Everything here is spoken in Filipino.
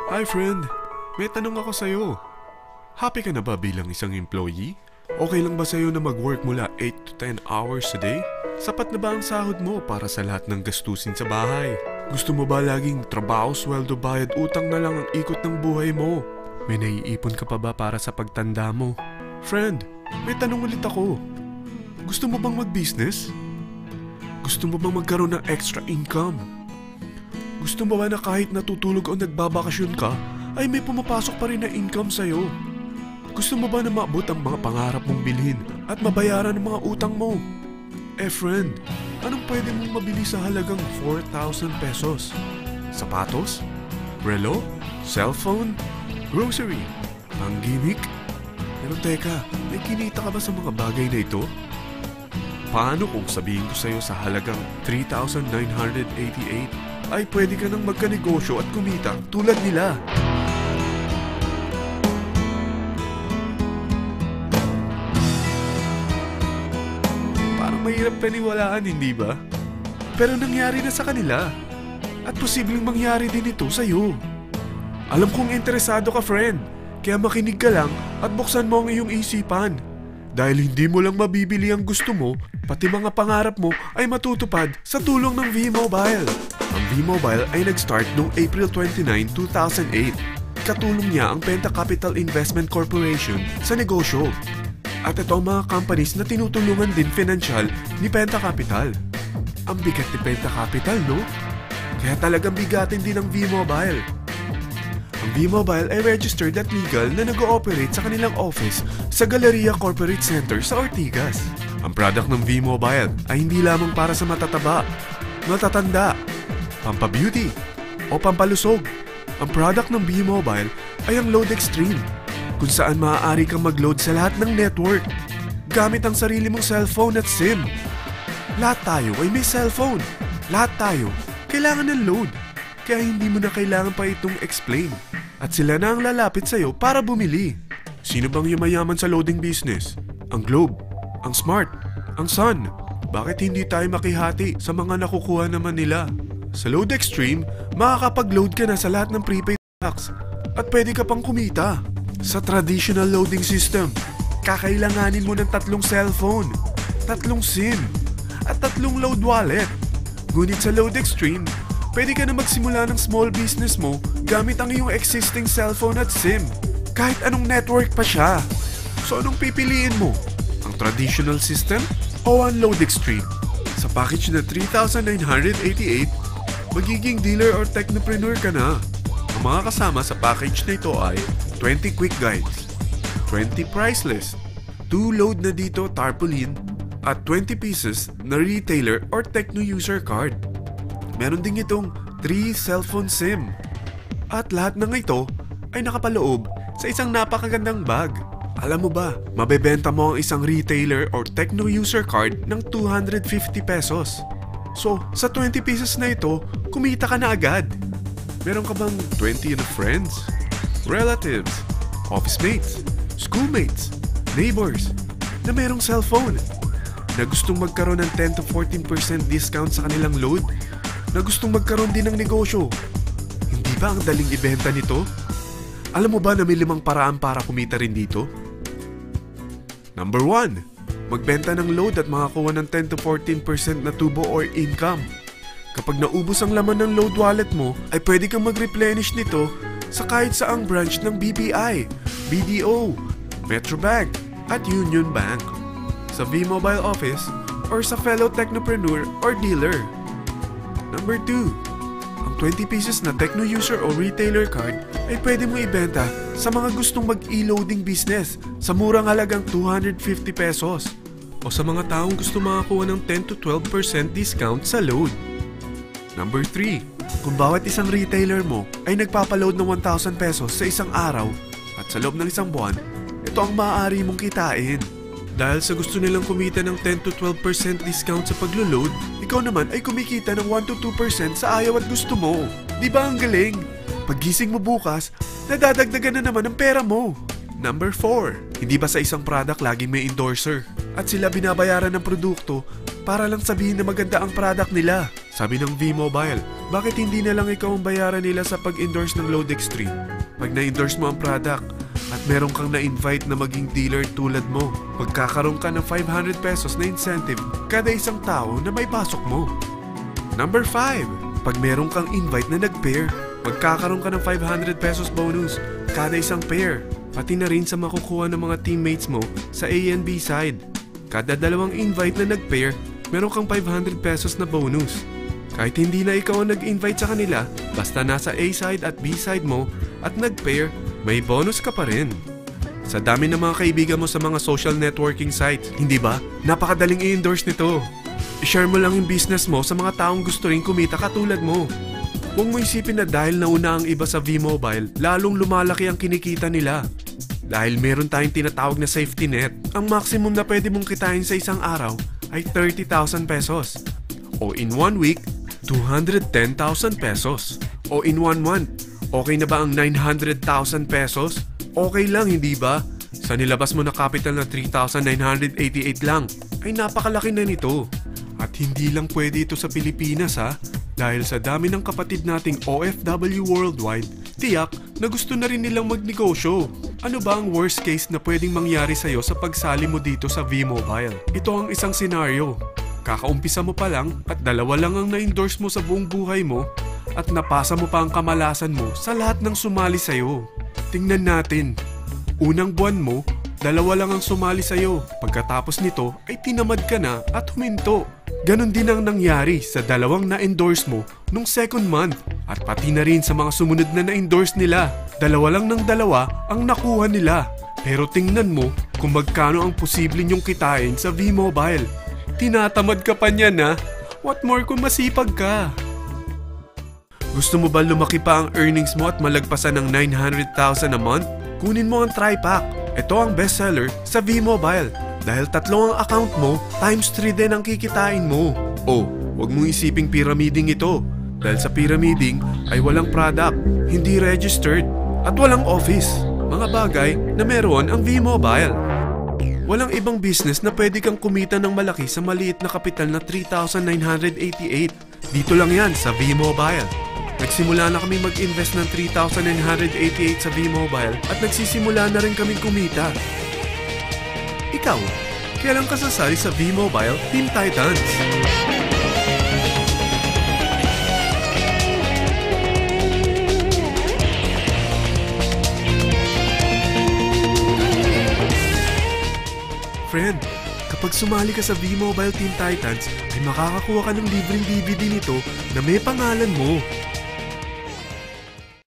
Hi friend, may tanong ako sa'yo. Happy ka na ba bilang isang employee? Okay lang ba sa'yo na mag-work mula 8 to 10 hours a day? Sapat na ba ang sahod mo para sa lahat ng gastusin sa bahay? Gusto mo ba laging trabaho, sweldo, bayad, utang na lang ang ikot ng buhay mo? May naiipon ka pa ba para sa pagtanda mo? Friend, may tanong ulit ako. Gusto mo bang mag-business? Gusto mo bang magkaroon ng extra income? Gusto mo ba na kahit natutulog o nagbabakasyon ka, ay may pumapasok pa rin na income sa'yo? Gusto mo ba na maabot ang mga pangarap mong bilhin at mabayaran ang mga utang mo? Friend, anong pwede mong mabili sa halagang 4,000 pesos? Sapatos? Relo? Cellphone? Grocery? Pang-gimmick? Pero teka, may kinita ka ba sa mga bagay na ito? Paano kung sabihin ko sa'yo sa halagang 3,988 ay pwede ka nang magkanegosyo at kumita tulad nila? Parang mahirap paniwalaan, hindi ba? Pero nangyari na sa kanila. At posibleng mangyari din ito sa'yo. Alam kong interesado ka, friend. Kaya makinig ka lang at buksan mo ang iyong isipan. Dahil hindi mo lang mabibili ang gusto mo, pati mga pangarap mo ay matutupad sa tulong ng V-Mobile. Ang V-Mobile ay nag-start noong April 29, 2008. Katulong niya ang Penta Capital Investment Corporation sa negosyo. At ito ang mga companies na tinutulungan din financial ni Penta Capital. Ang bigat ni Penta Capital, no? Kaya talagang bigatin din ang V-Mobile. Ang V-Mobile ay registered at legal na nag-ooperate sa kanilang office sa Galleria Corporate Center sa Ortigas. Ang product ng V-Mobile ay hindi lamang para sa matataba, matatanda, pampabeauty, o pampalusog. Ang product ng V-Mobile ay ang Load Extreme, kung saan maaari kang mag-load sa lahat ng network gamit ang sarili mong cellphone at SIM. Lahat tayo ay may cellphone. Lahat tayo kailangan ng load. Kaya hindi mo na kailangan pa itong explain. At sila na ang lalapit sa'yo para bumili. Sino bang yumayaman sa loading business? Ang Globe, ang Smart, ang Sun. Bakit hindi tayo makihati sa mga nakukuha naman nila? Sa Load Extreme, makakapag-load ka na sa lahat ng prepaid packs at pwede ka pang kumita. Sa traditional loading system, kakailanganin mo ng 3 cellphone, 3 SIM, at 3 load wallet. Ngunit sa Load Extreme, pwede ka na magsimula ng small business mo gamit ang iyong existing cellphone at SIM. Kahit anong network pa siya. So anong pipiliin mo? Ang traditional system o ang Load Extreme? Sa package na 3,988, magiging dealer or technopreneur ka na. Ang mga kasama sa package na ito ay 20 quick guides, 20 price list, 2 load na dito tarpaulin, at 20 pieces na retailer or techno user card. Meron din itong 3 cellphone SIM. At lahat ng ito ay nakapaloob sa isang napakagandang bag. Alam mo ba, mabebenta mo ang isang retailer or techno user card ng 250 pesos. So, sa 20 pieces na ito, kumita ka na agad. Meron ka bang 20 na friends, relatives, office mates, schoolmates, neighbors na merong cellphone na gustong magkaroon ng 10 to 14% discount sa kanilang load? Na gustong magkaroon din ng negosyo? Hindi ba ang daling ibenta nito? Alam mo ba na may 5 paraan para kumita rin dito? Number 1. Magbenta ng load at makakuha ng 10 to 14% na tubo or income. Kapag naubos ang laman ng load wallet mo, ay pwede kang mag-replenish nito sa kahit saang branch ng BPI, BDO, Metrobank, at Union Bank, sa V-Mobile office, or sa fellow technopreneur or dealer. Number 2. Ang 20 pieces na techno user o retailer card ay pwede mo ibenta sa mga gustong mag-e-loading business sa murang halagang 250 pesos o sa mga taong gusto makakuha ng 10 to 12% discount sa load. Number 3. Kung bawat isang retailer mo ay nagpapaload ng 1,000 pesos sa isang araw at sa loob ng isang buwan, ito ang maaari mong kitain. Dahil sa gusto nilang kumita ng 10 to 12% discount sa paglo-load, ikaw naman ay kumikita ng 1 to 2% sa ayaw at gusto mo. Di ba ang galing? Paggising mo bukas, nadadagdagan na naman ang pera mo. Number 4. Hindi ba sa isang product laging may endorser? At sila binabayaran ng produkto para lang sabihin na maganda ang product nila. Sabi ng V-Mobile, bakit hindi na lang ikaw ang bayaran nila sa pag-endorse ng Load Extreme? Pag na-endorse mo ang product at meron kang na-invite na maging dealer tulad mo, magkakaroon ka ng 500 pesos na incentive kada isang tao na may pasok mo. Number 5. Pag meron kang invite na nag-pair, magkakaroon ka ng 500 pesos bonus kada isang pair, pati na rin sa makukuha ng mga teammates mo sa A and B side. Kada dalawang invite na nag-pair, meron kang 500 pesos na bonus. Kahit hindi na ikaw ang nag-invite sa kanila, basta nasa A side at B side mo at nag-pair, may bonus ka pa rin. Sa dami ng mga kaibigan mo sa mga social networking sites, hindi ba? Napakadaling i-endorse nito. I-share mo lang yung business mo sa mga taong gusto rin kumita katulad mo. Huwag mo isipin na dahil nauna ang iba sa V-Mobile, lalong lumalaki ang kinikita nila. Dahil meron tayong tinatawag na safety net, ang maximum na pwede mong kitain sa isang araw ay 30,000 pesos. O in 1 week, 210,000 pesos. O in 1 month, okay na ba ang 900,000 pesos? Okay lang, hindi ba? Sa nilabas mo na capital na 3,988 lang, ay napakalaki na nito. At hindi lang pwede ito sa Pilipinas ha, dahil sa dami ng kapatid nating OFW worldwide, tiyak na gusto na rin nilang magnegosyo. Ano ba ang worst case na pwedeng mangyari sa'yo sa pagsali mo dito sa V-Mobile? Ito ang isang senaryo. Kakaumpisa mo pa lang at 2 lang ang na-endorse mo sa buong buhay mo at napasa mo pa ang kamalasan mo sa lahat ng sumali sa'yo. Tingnan natin. Unang buwan mo, 2 lang ang sumali sa'yo. Pagkatapos nito ay tinamad ka na at huminto. Ganon din ang nangyari sa 2 na-endorse mo nung second month at pati na rin sa mga sumunod na na-endorse nila. 2 lang ng 2 ang nakuha nila. Pero tingnan mo kung magkano ang posible nyong kitain sa V-Mobile. Tinatamad ka pa niyan ha? What more kung masipag ka? Gusto mo ba lumaki pa ang earnings mo at malagpasan ng 900,000 a month? Kunin mo ang TriPack. Ito ang bestseller sa V-Mobile. Dahil 3 ang account mo, times 3 din ang kikitain mo. Oh, huwag mong isiping pyramiding ito. Dahil sa pyramiding ay walang product, hindi registered, at walang office. Mga bagay na meron ang V-Mobile. Walang ibang business na pwede kang kumita ng malaki sa maliit na kapital na 3,988. Dito lang yan sa V-Mobile. Nagsimula na kami mag-invest ng 3,988 sa V-Mobile at nagsisimula na rin kaming kumita. Ikaw, kailan ka sasali sa V-Mobile Team Titans? Friend, kapag sumali ka sa V-Mobile Team Titans, ay makakakuha ka ng libreng DVD nito na may pangalan mo.